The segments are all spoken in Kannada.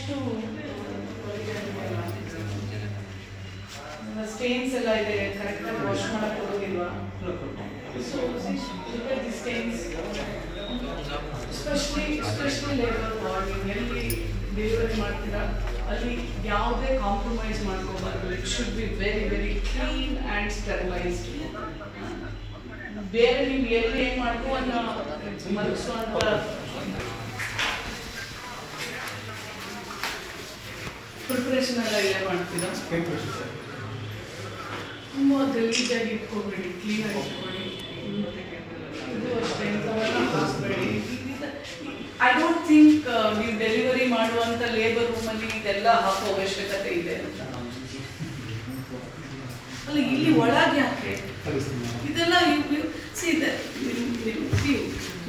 ಇಷ್ಟು ಸ್ಟೇನ್ಸ್ ಎಲ್ಲ ಇದೆ, ಕರೆಕ್ಟಾಗಿ ವಾಶ್ ಮಾಡಕ್ಕೆ ಕೊಡೋದಿಲ್ವಾ? So the stains especially labour ward, ನೀವು ಎಲ್ಲಿ ಡೆಲಿವರಿ ಮಾಡ್ತೀರಾ ಅಲ್ಲಿ ಯಾವುದೇ ಕಾಂಪ್ರಮೈಸ್ ಮಾಡ್ಕೋಬಾರ್ದು. It should be very very clean and sterilised. ಬೇರೆ ನೀವು ಎಲ್ಲಿ ಏನು ಮಾಡ್ಕೋ ಮಲಗಿಸುವಂಥ ಪ್ರಿಪ್ರೇಷನ್ ಎಲ್ಲ ಇಲ್ಲೇ ಮಾಡ್ತೀರಾ? ತುಂಬ ಗಲೀಜಾಗಿ ಇಟ್ಕೊಬೇಡಿ, ಕ್ಲೀನಾಗಿ ಇಟ್ಕೊಳ್ಳಿ. ಇದು ಅಷ್ಟೇ, ಇಂಥವೆಲ್ಲ ಹಾಕಬೇಡಿ. ಐ ಡೋಂಟ್ ಥಿಂಕ್ ನೀವು ಡೆಲಿವರಿ ಮಾಡುವಂಥ ಲೇಬರ್ ರೂಮಲ್ಲಿ ಇದೆಲ್ಲ ಹಾಕೋ ಅವಶ್ಯಕತೆ ಇದೆ ಅಂತ. ಅಲ್ಲ, ಇಲ್ಲಿ ಒಳಗೆ ಯಾಕೆ ಇದೆಲ್ಲ?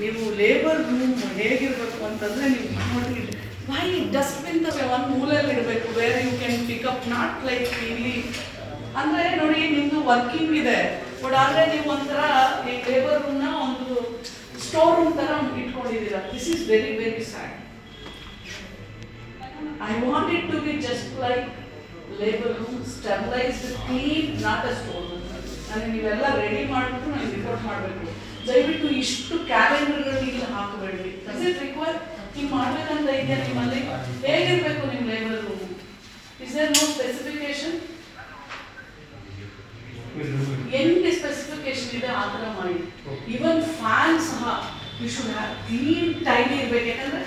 ನೀವು ಲೇಬರ್ ರೂಮ್ ಹೇಗಿರ್ಬೇಕು ಅಂತಂದ್ರೆ ನೀವು ನೋಡಿ, ವೈ ಡಸ್ಟ್ಬಿನ್ ಒಂದು ಮೂಲೆಯಲ್ಲಿ ಇರಬೇಕು, where you can pick up, not like ಇಲ್ಲಿ. ಅಂದ್ರೆ ನೋಡಿ, ನಿಮ್ದು ವರ್ಕಿಂಗ್ ಇದೆ, ಬಟ್ ಆದ್ರೆ ನೀವು ಒಂಥರ ಈ ಲೇಬರ್ ರೂಮ್ನ ಒಂದು ಸ್ಟೋರ್ ರೂಮ್ ತರ ಇಟ್ಕೊಂಡಿದ್ದೀರಾ. This is very very sad. I want it to be just like labour room, sterilised, clean, not a store room. ನನಗೆ ನೀವೆಲ್ಲ ರೆಡಿ ಮಾಡಿಬಿಟ್ಟು ನನಗೆ ರಿಪೋರ್ಟ್ ಮಾಡಬೇಕು. ದಯವಿಟ್ಟು ಇಷ್ಟು ಕ್ಯಾಲೆಂಡರ್ಗಳು ಇಲ್ಲಿ ಹಾಕಬೇಡಿ. Is it require? ನೀವು ಮಾಡಬೇಕಂತ ಇದೆಯಾ ನಿಮ್ಮಲ್ಲಿ? ಹೇಗಿರಬೇಕು ನಿಮ್ಮ labour room? Is there no specification? ಹೆಂಗೆ ಸ್ಪೆಸಿಫಿಕೇಶನ್ ಇದೆ ಆ ಥರ ಮಾಡಿ. ಈವನ್ ಫ್ಯಾನ್ ಸಹ you should have clean tidy ಇರಬೇಕು. ಯಾಕಂದರೆ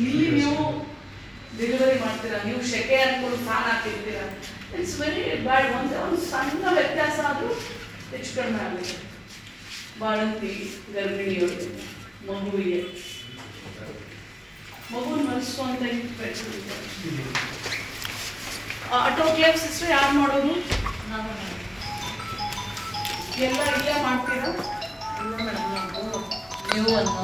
ಇಲ್ಲಿ ನೀವು ಡೆಲಿವರಿ ಮಾಡ್ತೀರಾ, ನೀವು ಶೆಕೆ ಅಂದ್ಕೊಂಡು ಫ್ಯಾನ್ ಹಾಕಿರ್ತೀರಾ, ಇಟ್ಸ್ ವೆರಿ ಬ್ಯಾಡ್. ಒಂದು ಸಣ್ಣ ವ್ಯತ್ಯಾಸ ಆದರೂ ಹೆಚ್ಚು ಕಡಿಮೆ ಆಗುತ್ತೆ. ಬಾಣಂತಿ, ಗರ್ಭಿಣಿಯವರು, ಮಗುವಿಗೆ ಮಗುನ ಮನಸ್ಸುವಂತ ಆಟೋಕ್ಲೇವ್ ಸಿಸ್ಟರ್ ಯಾರು ಮಾಡೋದು? ಎಲ್ಲ ಇಲ್ಲೇ ಮಾಡ್ತೀರಾ? ಇಲ್ಲ ಮೇಡಮ್, ನಾವು ನೀವು ಅನ್ನು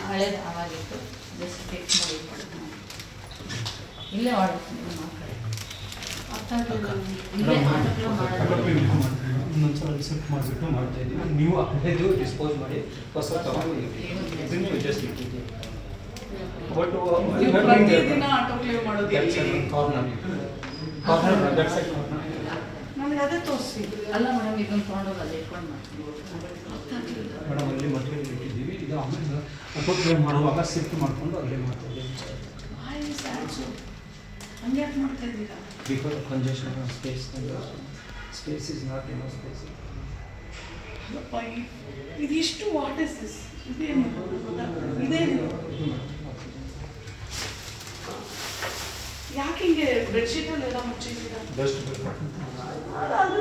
ಹಳೇದು ಆವಾಗಿತ್ತು, ಜಸ್ಟ್ ಫಿಕ್ಸ್ ಮಾಡಿ ಕೊಡ್ತೀವಿ. ಇಲ್ಲೇ ಮಾಡೋದು ನಿಮ್ಮ ಮಕ್ಕಳು ಇಲ್ಲೇ ಆಟೋಕ್ಲೇವ್ ಮಾಡೋದು. ಇನ್ನೊಂದ್ಸಲ ರಿಸೆಪ್ಟ್ ಮಾಡಿಬಿಟ್ಟು ಮಾಡ್ತಾ ಇದ್ದೀವಿ. ನೀವು ಹಳೇದು ಡಿಸ್ಪೋಸ್ ಮಾಡಿ ಹೊಸ ತಗೊಂಡು ಜಸ್ಟ್ ಇಟ್ಟಿದ್ದೀವಿ. ಬಟ್ ಪ್ರತಿದಿನ ಆಟೋಕ್ಲೇವ್ ಮಾಡೋದು ಕಾರ್ನರ್ ದಟ್ ಸೈಡ್ ಕಾರ್ನರ್ ನನಗೆ ಅದೇ ತೋರಿಸಿ. ಅಲ್ಲ ಮೇಡಮ್, ಇದನ್ನು ತೊಗೊಂಡೋಗಿ ಅಲ್ಲಿ ಇಟ್ಕೊಂಡು ಮಾಡ್ತೀವಿ ಮೇಡಮ್. ಅಲ್ಲಿ ಮಟೀರಿಯಲ್ ಇಟ್ಟಿದ್ದೀವಿ. ಇದು ಆಮೇಲೆ ಆಟೋಕ್ಲೇವ್ ಮಾಡುವಾಗ ಶಿಫ್ಟ್ ಮಾಡಿಕೊಂಡು ಅಲ್ಲೇ ಮಾಡ್ತಾ ಇದ್ದೀವಿ. ಹಂಗೆ ಯಾಕೆ ಮಾಡ್ತಾ ಇದ್ದೀರಾ? Because congestion space is not ಏನೋ ಸ್ಪೇಸ್. ಇದಿಷ್ಟು ವಾಟ್ ಇಸ್ ದಿಸ್? ಇದೇನು ಇದೇನು? ಯಾಕೆ ಹಿಂಗೆ ಬೆಡ್ಶೀಟಲ್ಲೆಲ್ಲ ಮುಚ್ಚಿದ್ದೀರಾ? ಅದು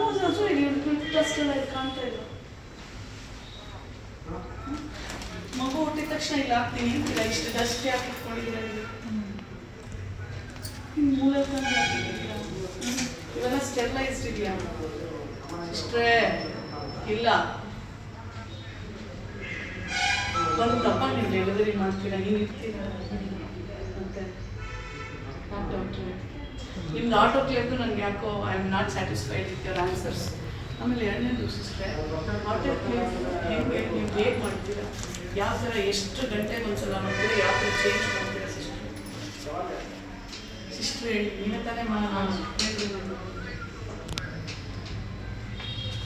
ಡಸ್ಟ್ ಎಲ್ಲ ಇದು ಕಾಣ್ತಾ ಇಲ್ಲ. ಮಗು ಹುಟ್ಟಿದ ತಕ್ಷಣ ಇಲ್ಲ ಹಾಕ್ತೀನಿ ಇಲ್ಲ, ಇಷ್ಟು ಡಸ್ಟ್ ಯಾಕೆ ಇಟ್ಕೊಂಡಿದ್ದೀರಾ? ಮೂಲೆ ತಂದು ಹಾಕಿದ್ದೀರಾ? ಇವೆಲ್ಲ ಸ್ಟೆರಿಲೈಸ್ಡ್ ಇದೆಯಾ? ಇಷ್ಟೇ ಇಲ್ಲ. ಒಂದು ತಪ್ಪ ನೀವು ಡೆಲಿವರಿ ಮಾಡ್ತೀರಾ, ನೀವು ಇರ್ತೀರಾ ಮತ್ತೆ ಡಾಕ್ಟ್ರೆ ನಿಮ್ದು ಆಟೋಕ್ಲೇವ್ದು ನನಗೆ ಯಾಕೋ I am not satisfied with your answers. ಆಮೇಲೆ ಎರಡನೇದು ಸಿಸ್ಟ್ರೆ, ಆಟೋಕ್ಲೇವ್ ಹೆಂಗೆ ನೀವು ಹೇಗೆ ಮಾಡ್ತೀರಾ? ಯಾವ ಥರ ಎಷ್ಟು ಗಂಟೆಗೆ ಒಂದ್ಸಲ ಮಾಡ್ತೀರಾ? ಯಾವ ಥರ ಚೇಂಜ್ ಮಾಡ್ತೀರಾ ಸಿಸ್ಟ್ರೆ ಹೇಳಿ. ನೀವೇ ತಾನೇ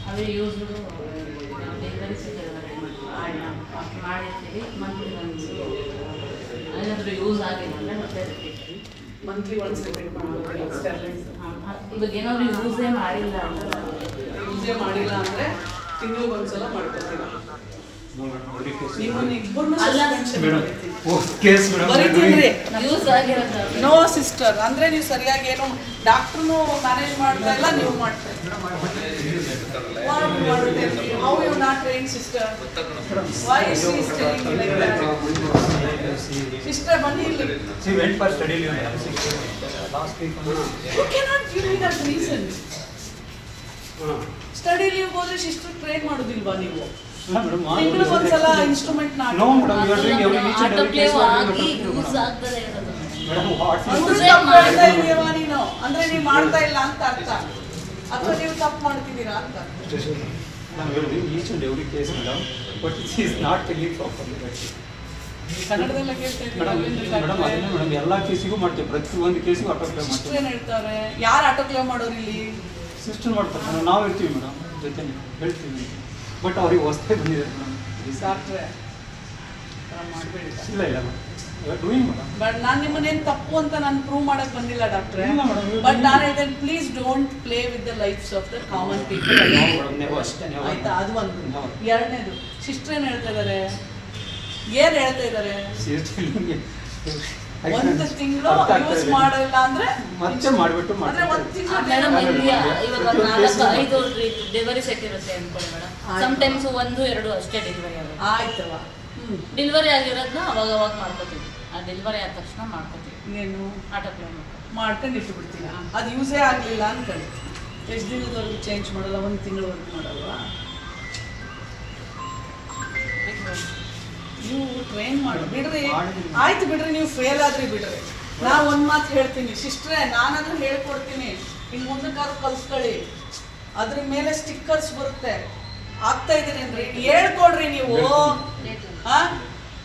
ಅದೇ ಯೂಸು ಡೆಲಿವರಿ ಮಾಡಿರ್ತೀವಿ. ಮಂತ್ಲಿ ಒಂದು ಏನಾದರೂ ಯೂಸ್ ಆಗಿಲ್ಲ ಅಂದರೆ ಮತ್ತೆ ಮಂತ್ಲಿ ಒನ್ಸ್ ರಿಪೀಟ್ ಮಾಡೋದು. ಸ್ಟೆರಿಲೈಸ್ ಇವಾಗ ಏನಾದರೂ ಯೂಸೇ ಮಾಡಿಲ್ಲ ಅಂದರೆ ತಿಂಗಳಿಗೆ ಒಂದ್ಸಲ ಮಾಡ್ಕೊತೀರಾ? ನೋ ಸಿಸ್ಟರ್ ಅಂದ್ರೆ ನೀವು ಸರಿಯಾಗಿ ಏನು ಡಾಕ್ಟರ್ನು ಮ್ಯಾನೇಜ್ ಮಾಡ್ತಾ ಇಲ್ಲ, ನೀವು ಮಾಡ್ತಾ how you not train sister? Why is she telling you like that? Sister ಬನ್ನಿ ಇಲ್ಲಿ. She went for study leave last week. You cannot give me that reason. Study leave ಹೋದ್ರೆ ಸಿಸ್ಟರ್ ಟ್ರೈನ್ ಮಾಡೋದಿಲ್ವಾ ನೀವು? ತಿಂಗಳಿಗೆ ಒಂದ್ಸಲ instrument No madam, you are doing each and every case use ಆಗ್ತದೆ ಇರೋದು. ನೀನು ಅಂದ್ರೆ ನೀವು ಮಾಡ್ತಾ ಇಲ್ಲ ಅಂತ ಅರ್ಥ, ಅಥವಾ ನೀವು ತಪ್ಪು ಮಾಡ್ತಿದ್ದೀರಾ ಅಂತ? each and every case madam, but she is not telling properly. ಕನ್ನಡದಲ್ಲ ಕೇಳ್ತಾ ಮೇಡಮ್ ಅದನ್ನೇ ಮೇಡಮ್ ಎಲ್ಲ ಕೇಸಿಗೂ ಮಾಡ್ತೀವಿ, ಪ್ರತಿಯೊಂದು ಕೇಸಿಗೂ ಆಟೋಕ್ಲೇವ್ ಮಾಡ್ತೀವಿ. ಏನು ಹೇಳ್ತಾರೆ? ಯಾರು ಆಟೋಕ್ಲೇವ್ ಮಾಡೋರು ಇಲ್ಲಿ? ಸಿಸ್ಟರ್ ಮಾಡ್ತಾರೆ, ನಾವು ಇರ್ತೀವಿ ಮೇಡಮ್ ಜೊತೆ ಹೇಳ್ತೀವಿ. ಬಟ್ ಅವ್ರಿಗೆ ಹೊಸ್ತಾಗಿ ಬಂದಿದ್ದಾರೆ ಮೇಡಮ್. ಡಾಕ್ಟ್ರೆ ಮಾಡಬೇಡಿ. ಇಲ್ಲ ಇಲ್ಲ ಮೇಡಮ್, ಡೂಯಿಂಗ್ ಮೇಡಮ್. ಬಟ್ ನಾನು ನಿಮ್ಮನ್ನೇನು ತಪ್ಪು ಅಂತ ನಾನು ಪ್ರೂವ್ ಮಾಡಕ್ ಬಂದಿಲ್ಲ ಡಾಕ್ಟ್ರೆ. ಇಲ್ಲ ಮೇಡಮ್. ಬಟ್ ನಾನು ಹೇಳ್ತೇನೆ, please don't play with the lives of the common people. ಅಷ್ಟೇ ಆಯ್ತಾ? ಅದು ಒಂದು. ಎರಡನೇದು, ಸಿಸ್ಟರ್ ಏನು ಹೇಳ್ತಾ ಇದ್ದಾರೆ? ಏನು ಹೇಳ್ತಾ ಇದ್ದಾರೆ? ಒಂದು ತಿಂಗಳು ಯೂಸ್ ಮಾಡಲ್ಲ ಅಂದ್ರೆ ಮತ್ತೆ ಮಾಡಿಬಿಟ್ಟು ಅಂದ್ರೆ ಒಂದು ತಿಂಗಳು ಮೇಡಮ್ ಇವಾಗ 4-5 ಡೆಲಿವರಿ ಸೆಟ್ ಇರುತ್ತೆ ಅನ್ಕೊಳ್ಳಿ ಮೇಡಮ್. ಸಮ್ಟೈಮ್ಸ್ 1-2 ಅಷ್ಟೇ ಡೆಲಿವರಿ ಆಗುತ್ತೆ. ಆಯ್ತವ. ಡೆಲಿವರಿ ಆಗಿರೋದನ್ನ ಅವಾಗ ಮಾಡ್ಕೋತೀವಿ. ಆ ಡೆಲಿವರಿ ಆದ ತಕ್ಷಣ ಮಾಡ್ಕೋತೀವಿ. ಏನು ಆಟೋಕ್ಲೇವ್ ಮಾಡ್ಕೊಂಡು ಇಟ್ಟು ಬಿಡ್ತೀನ? ಅದು ಯೂಸೇ ಆಗಲಿಲ್ಲ ಅನ್ಕೊಳ್ಳಿ, ಎಷ್ಟು ದಿನದವರೆಗೂ ಚೇಂಜ್ ಮಾಡಲ್ಲ? 1 ತಿಂಗಳವರೆಗೂ ಮಾಡಲ್ವಾ? ನೀವು ಟ್ರೈನ್ ಮಾಡಿ ಬಿಡ್ರಿ. ಆಯ್ತು ಬಿಡ್ರಿ, ನೀವು ಫೇಲ್ ಆದ್ರಿ ಬಿಡ್ರಿ. ನಾ ಒಂದು ಮಾತು ಹೇಳ್ತೀನಿ ಸಿಸ್ಟ್ರೆ, ನಾನಾದ್ರೂ ಹೇಳ್ಕೊಡ್ತೀನಿ, ಇನ್ನು ಮುಂದಕ್ಕಾದ್ರೂ ಕಲ್ಸ್ಕೊಳ್ಳಿ. ಅದ್ರ ಮೇಲೆ ಸ್ಟಿಕ್ಕರ್ಸ್ ಬರುತ್ತೆ. ಆಗ್ತಾ ಇದೀನಿ ಅಂದ್ರೆ ಹೇಳ್ಕೊಡ್ರಿ ನೀವು.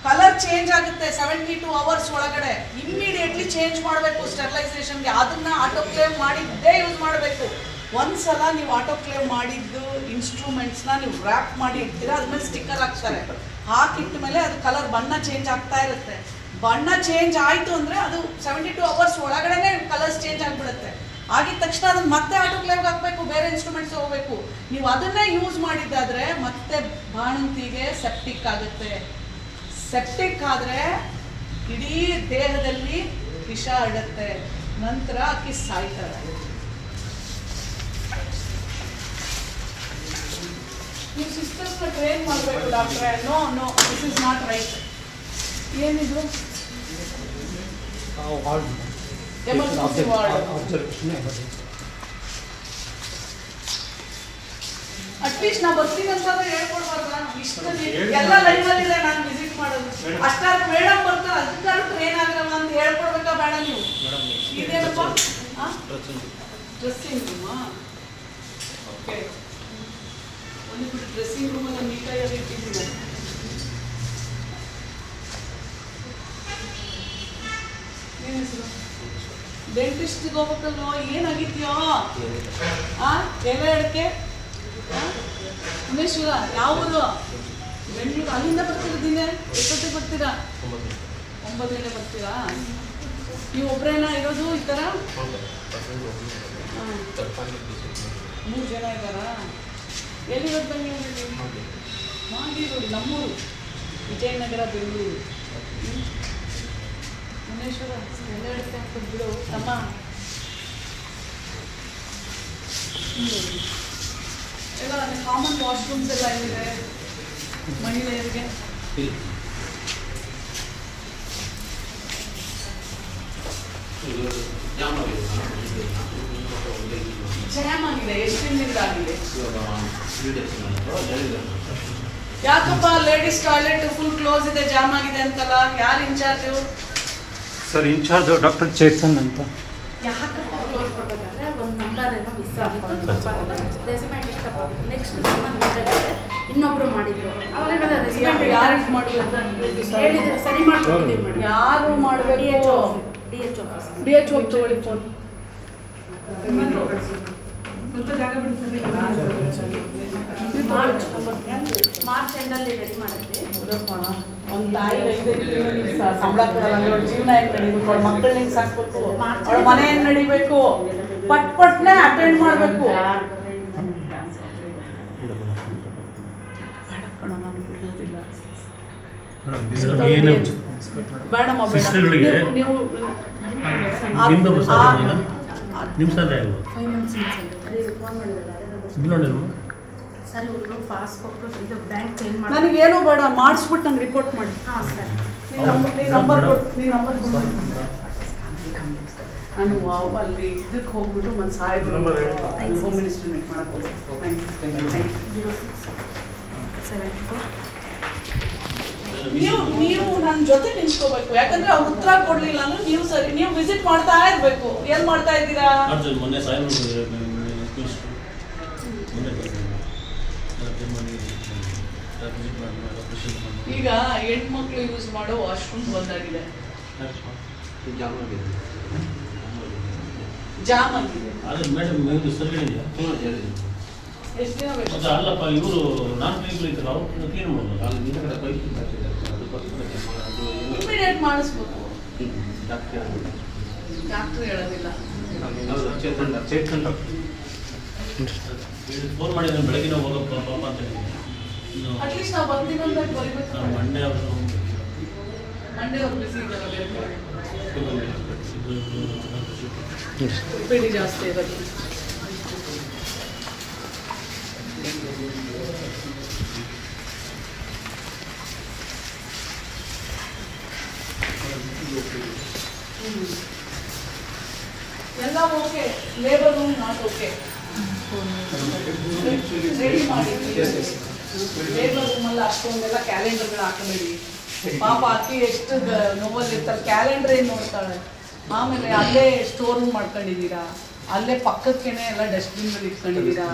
ಕಲರ್ ಚೇಂಜ್ ಆಗುತ್ತೆ 72 hours ಒಳಗಡೆ. ಇಮ್ಮಿಡಿಯೇಟ್ಲಿ ಚೇಂಜ್ ಮಾಡಬೇಕು ಸ್ಟೆರಿಲೈಸೇಷನ್ಗೆ. ಅದನ್ನ ಆಟೋಕ್ಲೇವ್ ಮಾಡಿದ್ದೇ ಯೂಸ್ ಮಾಡಬೇಕು. ಒಂದ್ಸಲ ನೀವು ಆಟೋಕ್ಲೇವ್ ಮಾಡಿದ್ದು ಇನ್ಸ್ಟ್ರೂಮೆಂಟ್ಸ್ನ ನೀವು ರ್ಯಾಪ್ ಮಾಡಿ ಇಡ್ತೀರಾ, ಅದ್ಮೇಲೆ ಸ್ಟಿಕ್ಕರ್ ಹಾಕ್ತಾರೆ. ಹಾಕಿಟ್ಟ ಮೇಲೆ ಅದು ಕಲರ್ ಬಣ್ಣ ಚೇಂಜ್ ಆಗ್ತಾ ಇರುತ್ತೆ. ಬಣ್ಣ ಚೇಂಜ್ ಆಯಿತು ಅಂದರೆ ಅದು 72 hours ಒಳಗಡೆ ಕಲರ್ಸ್ ಚೇಂಜ್ ಆಗಿಬಿಡುತ್ತೆ. ಆಗಿದ ತಕ್ಷಣ ಅದನ್ನು ಮತ್ತೆ ಆಟೋಕ್ಲೇವ್ಗೆ ಹಾಕಬೇಕು, ಬೇರೆ ಇನ್ಸ್ಟ್ರೂಮೆಂಟ್ಸ್ ಹೋಗಬೇಕು. ನೀವು ಅದನ್ನೇ ಯೂಸ್ ಮಾಡಿದ್ದಾದರೆ ಮತ್ತೆ ಬಾಣಂತಿಗೆ ಸೆಪ್ಟಿಕ್ ಆಗುತ್ತೆ. ಸೆಪ್ಟಿಕ್ ಆದರೆ ಇಡೀ ದೇಹದಲ್ಲಿ ವಿಷ ಇಡುತ್ತೆ, ನಂತರ ಅಕ್ಕಿ ಸಾಯ್ತಾರೆ. ನೀವು ಸಿಸ್ಟರ್ಸ್ನ ಟ್ರೈನ್ ಮಾಡಬೇಕು ಡಾಕ್ಟ್ರೆ. No no, this is not right. ಏನಿದು? Emergency ward. ಅಟ್ಲೀಸ್ಟ್ ನಾ ಬರ್ತೀನಿ ಅಂತ ಹೇಳ್ಕೊಡ್ಬಾರ್ದ? ಇಷ್ಟ ಎಲ್ಲ ಲೈವಲ್ಲಿದೆ, ನಾನು ವಿಸಿಟ್ ಮಾಡೋದು. ಅಷ್ಟಾದ್ರೂ ಮೇಡಮ್ ಬರ್ತಾರೆ, ಅದಕ್ಕಾದ್ರೂ ಟ್ರೈನ್ ಆಗಲ್ಲ ಅಂತ ಹೇಳ್ಕೊಡ್ಬೇಕಾ ಬೇಡ ನೀವು? ಇದೇನಪ್ಪ? ಡ್ರೆಸ್ಸಿಂಗ್ ರೂಮಾ? ಓಕೆ, ಒಂದು ಬಿಟ್ಟು ಡ್ರೆಸ್ಸಿಂಗ್ ರೂಮಲ್ಲಿ ನೀಟಾಗಿ ಇಟ್ಟಿದ್ದೀನಿ. ಏನು ಹೆಸರು? ಡೆಂಟಿಸ್ಟ್ಗೆ ಹೋಗ್ಬೇಕಲ್ವ? ಏನಾಗಿದ್ಯೋ? ಎಲೆ ಅಡಿಕೆ ಉಮೇಶ್ವರ ಯಾವ ಊರು? ಬೆಂಗಳೂರು. ಅಲ್ಲಿಂದ ಬರ್ತಿರೋದಿನ? ಎಷ್ಟೊತ್ತಿಗೆ ಬರ್ತೀರಾ? 9 ಗಂಟೆ ಬರ್ತೀರಾ? ನೀವು ಒಬ್ಬರೇನಾ ಇರೋದು ಈ ಥರ? 3 ಜನ ಇದ್ದಾರಾ? ಎಲ್ಲಿರೋದು ಬೆಂಗಳೂರಲ್ಲಿ? ಮಾಗಿರೋದು ನಮ್ಮೂರು, ವಿಜಯನಗರ, ಬೆಂಗಳೂರು. ಉಮೇಶ್ವರ ಎಲೆ ಅಡಿಕೆ ಹಾಕ್ಬಿಟ್ಟು ಬಿಡು ತಮ್ಮ. ಎಲ್ಲ ಕಾಮನ್ ವಾಶ್ರೂಮ್ಸ್ ಎಲ್ಲ ಇದೆ ಮಹಿಳೆಯರಿಗೆ. ಜಾಮ್ ಆಗಿದೆ. ಎಷ್ಟು ದಿನದಿಂದ ಆಗಿದೆ? ಯಾಕಪ್ಪ ಲೇಡೀಸ್ ಟಾಯ್ಲೆಟ್ ಫುಲ್ ಕ್ಲೋಸ್ ಇದೆ, ಜಾಮ್ ಆಗಿದೆ ಅಂತಲ್ಲ? ಯಾರು incharge? Sir incharge doctor Chetan ಅಂತ. ಯಾಕಪ್ಪ ಕ್ಲೋಸ್ ಕೊಡಬೇಕಾದ್ರೆ ಒಂದು ನಂಬರ್ ಏನೋ ಮಿಸ್ ಆಗಿತ್ತು. ರೆಸಿಮೆಂಟ್ ಇಷ್ಟಪಟ್ಟು ನೆಕ್ಸ್ಟ್ ಇನ್ನೊಬ್ರು ಮಾಡಿದ್ರು. ಅವಾಗ ಯಾರು ಮಾಡಿದ್ರು? ಹೇಳಿದ್ರು ಸರಿ ಮಾಡ್ಕೊಡ್ತೀವಿ ಮೇಡಮ್. ಯಾರು ಮಾಡಬೇಕು? DH office. DH ಹೋಗಿ ತಗೊಳ್ಳಿ ಫೋನ್. ಮಾರ್ಚ್ ಎಂಡಲ್ಲಿ ರೆಡಿ ಮಾಡಿದ್ವಿ. ಒಂದು ತಾಯಿ 5 ತಿಂಗಳು ಸಂಬಳ ಕೊಡಲ್ಲ, ಜೀವನ ಹೆಂಗ್ ನಡೀಬೇಕು? ಅವ್ಳ ಮಕ್ಕಳನ್ನ ಹೆಂಗ್ ಸಾಕ್ಬೇಕು? ಅವಳ ಮನೆ ಹೆಂಗ್ ನಡಿಬೇಕು? ಪಟ್ನೆ ಅಟೆಂಡ್ ಮಾಡಬೇಕು. ಬೇಡಮ್ಮ ಬೇಡ. ನೀವು ಸರ್ ಇವರು ಪಾಸ್ ಕೊಟ್ಟು ಇದು ಬ್ಯಾಂಕ್ ಚೇಂಜ್ ಮಾಡಿ ನನಗೇನು ಬೇಡ, ಮಾಡಿಸ್ಬಿಟ್ಟು ನಂಗೆ ರಿಪೋರ್ಟ್ ಮಾಡಿ. ಹಾಂ ಸರ್. ನಂಬರ್ ಕೊಟ್ಟು ನಾನು ಅಲ್ಲಿ ಇದಕ್ಕೆ ಹೋಗ್ಬಿಟ್ಟು ಒಂದು ಸಾಹೇಬರು ಹೋಮ್ ಮಿನಿಸ್ಟರ್ ಮೀಟ್ ಮಾಡಕ್ಕೆ ನೀವು ನನ್ನ ಜೊತೆ ನಿಂತ್ಕೋಬೇಕು. ಯಾಕಂದ್ರೆ ಅವ್ರು ಉತ್ತರ ಕೊಡ್ಲಿಲ್ಲ ಅಂದ್ರೆ ನೀವು ಸರಿ, ನೀವು ವಿಸಿಟ್ ಮಾಡ್ತಾ ಇರ್ಬೇಕು. ಏನ್ ಮಾಡ್ತಾ ಇದ್ದೀರಾ? ಈಗ ಹೆಣ್ಮಕ್ಳು ಯೂಸ್ ಮಾಡೋ ವಾಶ್ರೂಮ್ ಬಂದಾಗಿದೆ, ಜಾಮ್ ಆಗಿದೆ. ಮೇಡಮ್ ಇದು ಸರಿ ಇದೆಯಾ? ಎಷ್ಟು ದಿನ ಬೇಕು? ಅಲ್ಲಪ್ಪ, ಇವರು ನಾಲ್ಕು ಪೈಪ್ಗಳು ಇದ್ರು, ಅವ್ರು ಕ್ಲೀನ್ ಮಾಡೋದು. ಇಮಿಡಿಯೇಟ್ ಮಾಡಿಸ್ಬೇಕು. ಡಾಕ್ಟ್ರು ಹೇಳೋದಿಲ್ಲ. ಫೋನ್ ಮಾಡಿದ್ರೆ ಬೆಳಗಿನ ಹೋಗಪ್ಪ ಪಾಪ ಅಂತ ಹೇಳಿದ್ರು. ಅಟ್ಲೀಸ್ಟ್ ನಾವು ಬರ್ತೀವಿ ಅಂತ ಬರೀಬೇಕು. ಮಂಡೇ ಅವ್ರು ಬಿಸಿ ಇದ್ದಾರೆ, ಬೇಡಿ ಜಾಸ್ತಿ ಇರೋದು. ಎಲ್ಲ okay, labour room not okay. Ready ಮಾಡಿ. ಲೇಬರ್ ರೂಮಲ್ಲಿ ಅಷ್ಟೊಂದೆಲ್ಲ ಕ್ಯಾಲೆಂಡರ್ಗಳು ಹಾಕಬೇಡಿ. ಪಾಪ ಅಕ್ಕಿ ಎಷ್ಟು ನೋವಲ್ಲಿ ಇರ್ತಾರೆ, ಕ್ಯಾಲೆಂಡರ್ ಏನು ನೋಡ್ತಾಳೆ. ಆಮೇಲೆ ಅಲ್ಲೇ ಸ್ಟೋರ್ ರೂಮ್ ಮಾಡ್ಕೊಂಡಿದ್ದೀರಾ, ಅಲ್ಲೇ ಪಕ್ಕಕ್ಕೇನೆ ಎಲ್ಲ ಡಸ್ಟ್ಬಿನ್ಗಳು ಇಟ್ಕೊಂಡಿದ್ದೀರಾ.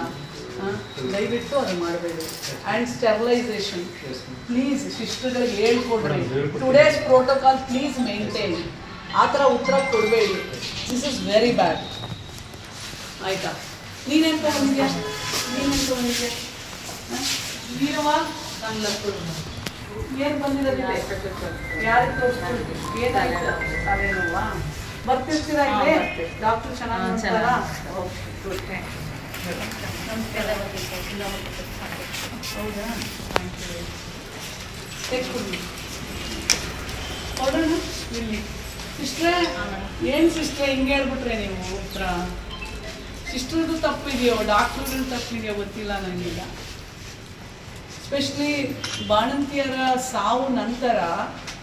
ದಯವಿಟ್ಟು ಅದು ಮಾಡಬೇಡಿ. ಆ್ಯಂಡ್ ಸ್ಟೆರಿಲೈಸೇಷನ್ ಪ್ಲೀಸ್ ಸಿಸ್ಟರ್ಗಳಿಗೆ ಹೇಳ್ಕೊಡ್ರಿ. Today's protocol please maintain. ಆ ಥರ ಉತ್ತರ ಕೊಡಬೇಡಿ. This is very bad. ಆಯಿತಾ? ನೀನೇನು ತೊಗೊಂಡಿದ್ಯಾ? ನೀರವ ನನ್ನ ಲಕ್ಕರು ಏನು ಬಂದಿರೋದಿಲ್ಲ. ಯಾರಿಗೆ ತೋರಿಸ್ತೀವಿ? ಏನಾಯ್ತು? ತಲೆನೋವಾ? ಬರ್ತಿರ್ತೀರಾ ಇಲ್ಲಿ? ಡಾಕ್ಟ್ರು ಚೆನ್ನಾಗಿ ನೋಡ್ತಾರಾ? ಓಕೆ, ಹೌದಾ? ತೆಕ್ಕೊಡಿ ಹೊಡೋಣ ಇಲ್ಲಿ. ಸಿಸ್ಟ್ರೇ, ಏನು ಸಿಸ್ಟ್ರೇ ಹಿಂಗೆ ಹೇಳ್ಬಿಟ್ರೆ ನೀವು ಉತ್ತರ? ಸಿಸ್ಟ್ರದ್ದು ತಪ್ಪಿದೆಯೋ ಡಾಕ್ಟ್ರದ್ದು ತಪ್ಪಿದೆಯೋ ಗೊತ್ತಿಲ್ಲ ನನಗೀಗ. ಎಸ್ಪೆಷಲಿ ಬಾಣಂತಿಯರ ಸಾವು ನಂತರ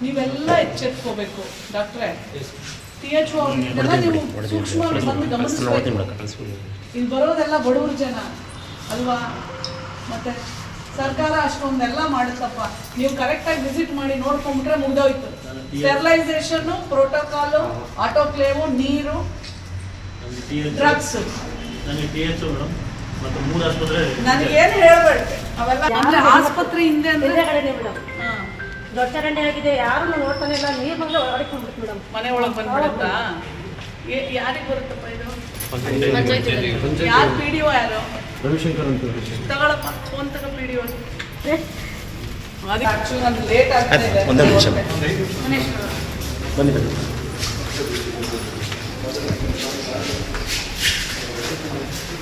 ನೀವೆಲ್ಲ ಎಚ್ಚೆತ್ಕೋಬೇಕು. ಡಾಕ್ಟ್ರೇ, THO ಅವ್ರನ್ನೆಲ್ಲ ನೀವು ಸೂಕ್ಷ್ಮವಾಗಿ ಬಂದು ಗಮನಿಸಬೇಕು. ಇಲ್ಲಿ ಬರೋದೆಲ್ಲ ಬಡವ್ರ ಜನ ಅಲ್ವಾ? ಮತ್ತು ಸರ್ಕಾರ ಅಷ್ಟೊಂದೆಲ್ಲ ಮಾಡುತ್ತಪ್ಪ. ನೀವು ಕರೆಕ್ಟಾಗಿ ವಿಸಿಟ್ ಮಾಡಿ ನೋಡ್ಕೊಂಡ್ಬಿಟ್ರೆ ಮುಗ್ದೋಯ್ತು. ಸ್ಟೆರಿಲೈಸೇಷನ್ನು, ಪ್ರೋಟೋಕಾಲು, ಆಟೋಕ್ಲೇವು, ನೀರು, ಡ್ರಗ್ಸ್. ನನಗೇನು ಹೇಳ್ಬೇಡ್ರಿ ಅವೆಲ್ಲ. ಅಂದ್ರೆ ಆಸ್ಪತ್ರೆ ಹಿಂದೆ ಅಂದ್ರೆ ದೊಡ್ಡ ಚರಂಡಿ ಆಗಿದೆ, ಯಾರು ನೋಡ್ತಾನೆ ಇಲ್ಲ. ನೀರು ಬಂದ್ರೆ ಒಳಗಡೆ ಕುಂದ್ಬಿಟ್ಟು ಮೇಡಮ್, ಮನೆ ಒಳಗೆ ಬಂದ್ಬಿಡುತ್ತಾ? ಯಾರಿಗೆ ಬರುತ್ತಪ್ಪ ಇದು? ಯಾರು PDO ಯಾರು? ರವಿಶಂಕರ್ ಅಂತ. ತಗೊಳಪ್ಪ ಫೋನ್ ತಗೋ PDO. ಅದಕ್ಕೆ ಆಕ್ಚುಲಿ ನಾನು ಲೇಟ್ ಆಗ್ತಾ ಇದೆ. ಒಂದೇ ನಿಮಿಷ ಬನ್ನಿ.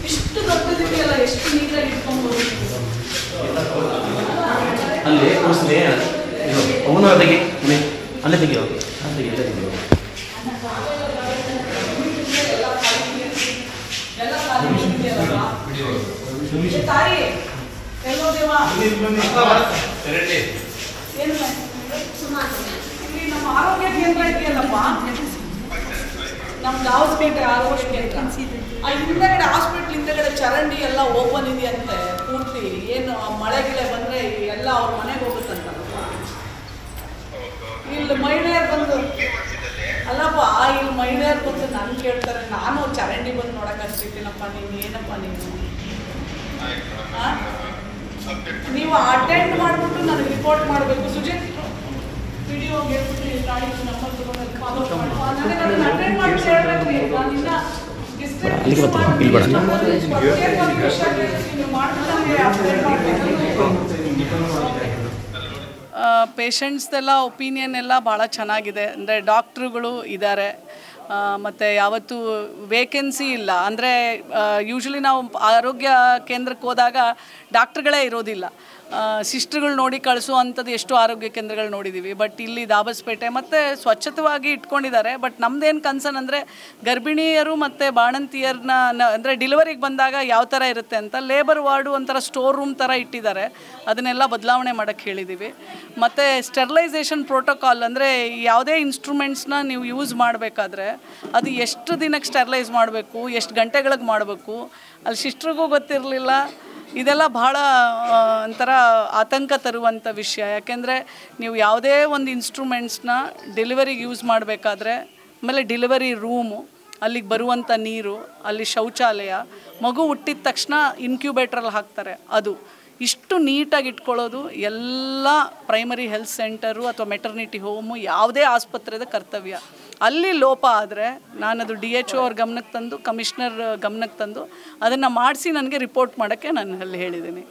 ಇಷ್ಟು ದೊಡ್ಡದಿದೆಯಲ್ಲ, ಎಷ್ಟು ನೀಟಾಗಿ ಇಟ್ಕೊಂಡ್ಬೋದು. ಅಲ್ಲಿ ತೋರಿಸ್ಲಿ, ಅವನು ತೆಗಿ, ಅಲ್ಲೇ ತೆಗಿಯೋ, ತೆಗಿ, ಅಲ್ಲೇ ತೆಗಿಯೋ. ತಾಯಿ ಎಲ್ಲೋದೇವಾ? ಏನಿಲ್ಲ, ಇಲ್ಲಿ ನಮ್ಮ ಆರೋಗ್ಯ ಕೇಂದ್ರ ಇದೆಯಲ್ಲಪ್ಪ, ನಮ್ದು ಹಾಸ್ಪಿಟಲ್ ಆರೋಗ್ಯ ಕೇಂದ್ರ. ಆ ಹಿಂದಗಡೆ ಹಾಸ್ಪಿಟ್ಲ್ ಹಿಂದಗಡೆ ಚರಂಡಿ ಎಲ್ಲ ಓಪನ್ ಇದೆಯಂತೆ ಪೂರ್ತಿ. ಏನು ಮಳೆ ಗಿಳೆ ಬಂದರೆ ಎಲ್ಲ ಅವ್ರ ಮನೆಗೆ ಹೋಗುತ್ತಂತಲ್ಲಪ್ಪ. ಇಲ್ಲಿ ಮಹಿಳೆಯರು ಬಂದು ಅಲ್ಲಪ್ಪ, ಇಲ್ಲಿ ಮಹಿಳೆಯರು ಬಂದು ನಾನು ಕೇಳ್ತಾರೆ, ನಾನು ಚರಂಡಿ ಬಂದು ನೋಡಕ್ಕೆ ಹಚ್ಚಿರ್ತೀನಪ್ಪ. ನೀನು ಏನಪ್ಪ ನೀನು? ನೀವು ಅಟೆಂಡ್ ಮಾಡಿಬಿಟ್ಟು ನನಗೆ ರಿಪೋರ್ಟ್ ಮಾಡಬೇಕು. ಸುಜಿತ್ PDO ಹೇಳ್ಬಿಟ್ಟು ಗಾಡಿ ನಂಬರ್ ತಗೊಂಡು ನನಗೆ ಅದನ್ನು ಅಟೆಂಡ್ ಮಾಡಿ ಹೇಳ್ಬೇಕು. ನಾನು ಇನ್ನ ಪೇಷಂಟ್ಸ್ದೆಲ್ಲ ಒಪಿನಿಯನ್ ಎಲ್ಲ ಭಾಳ ಚೆನ್ನಾಗಿದೆ. ಅಂದರೆ ಡಾಕ್ಟ್ರುಗಳು ಇದ್ದಾರೆ, ಮತ್ತು ಯಾವತ್ತೂ ವೇಕೆನ್ಸಿ ಇಲ್ಲ. ಅಂದರೆ ಯೂಶ್ವಲಿ ನಾವು ಆರೋಗ್ಯ ಕೇಂದ್ರಕ್ಕೆ ಹೋದಾಗ ಡಾಕ್ಟ್ರುಗಳೇ ಇರೋದಿಲ್ಲ. ಸಿಸ್ಟ್ರುಗಳು ನೋಡಿ ಕಳಿಸುವಂಥದ್ದು ಎಷ್ಟು ಆರೋಗ್ಯ ಕೇಂದ್ರಗಳು ನೋಡಿದ್ದೀವಿ. ಬಟ್ ಇಲ್ಲಿ ದಾಬಸ್ಪೇಟೆ ಮತ್ತು ಸ್ವಚ್ಛತವಾಗಿ ಇಟ್ಕೊಂಡಿದ್ದಾರೆ. ಬಟ್ ನಮ್ಮದೇನು ಕನ್ಸರ್ನ್ ಅಂದರೆ ಗರ್ಭಿಣಿಯರು ಮತ್ತು ಬಾಣಂತಿಯರನ್ನ ಅಂದರೆ ಡೆಲಿವರಿಗೆ ಬಂದಾಗ ಯಾವ ಥರ ಇರುತ್ತೆ ಅಂತ ಲೇಬರ್ ವಾರ್ಡು ಒಂಥರ ಸ್ಟೋರ್ ರೂಮ್ ಥರ ಇಟ್ಟಿದ್ದಾರೆ. ಅದನ್ನೆಲ್ಲ ಬದಲಾವಣೆ ಮಾಡೋಕ್ಕೆ ಹೇಳಿದ್ದೀವಿ. ಮತ್ತು ಸ್ಟೆರಿಲೈಸೇಷನ್ ಪ್ರೋಟೋಕಾಲ್ ಅಂದರೆ ಯಾವುದೇ ಇನ್ಸ್ಟ್ರೂಮೆಂಟ್ಸ್ನ ನೀವು ಯೂಸ್ ಮಾಡಬೇಕಾದ್ರೆ ಅದು ಎಷ್ಟು ದಿನಕ್ಕೆ ಸ್ಟೆರಿಲೈಸ್ ಮಾಡಬೇಕು, ಎಷ್ಟು ಗಂಟೆಗಳಿಗೆ ಮಾಡಬೇಕು, ಅಲ್ಲಿ ಸಿಸ್ಟ್ರಿಗೂ ಗೊತ್ತಿರಲಿಲ್ಲ. ಇದೆಲ್ಲ ಭಾಳ ಒಂಥರ ಆತಂಕ ತರುವಂಥ ವಿಷಯ. ಯಾಕೆಂದರೆ ನೀವು ಯಾವುದೇ ಒಂದು ಇನ್ಸ್ಟ್ರೂಮೆಂಟ್ಸ್ನ ಡೆಲಿವರಿಗೆ ಯೂಸ್ ಮಾಡಬೇಕಾದ್ರೆ, ಆಮೇಲೆ ಡೆಲಿವರಿ ರೂಮು, ಅಲ್ಲಿಗೆ ಬರುವಂಥ ನೀರು, ಅಲ್ಲಿ ಶೌಚಾಲಯ, ಮಗು ಹುಟ್ಟಿದ ತಕ್ಷಣ ಇನ್ಕ್ಯುಬೇಟ್ರಲ್ಲಿ ಹಾಕ್ತಾರೆ, ಅದು ಇಷ್ಟು ನೀಟಾಗಿ ಇಟ್ಕೊಳ್ಳೋದು ಎಲ್ಲ ಪ್ರೈಮರಿ ಹೆಲ್ತ್ ಸೆಂಟರು ಅಥವಾ ಮೆಟರ್ನಿಟಿ ಹೋಮು ಯಾವುದೇ ಆಸ್ಪತ್ರೆದ ಕರ್ತವ್ಯ. ಅಲ್ಲಿ ಲೋಪ ಆದರೆ ನಾನದು DHO ಅವ್ರ ಗಮನಕ್ಕೆ ತಂದು ಕಮಿಷನರ್ ಗಮನಕ್ಕೆ ತಂದು ಅದನ್ನು ಮಾಡಿಸಿ ನನಗೆ ರಿಪೋರ್ಟ್ ಮಾಡೋಕ್ಕೆ ನಾನು ಅಲ್ಲಿ ಹೇಳಿದ್ದೀನಿ.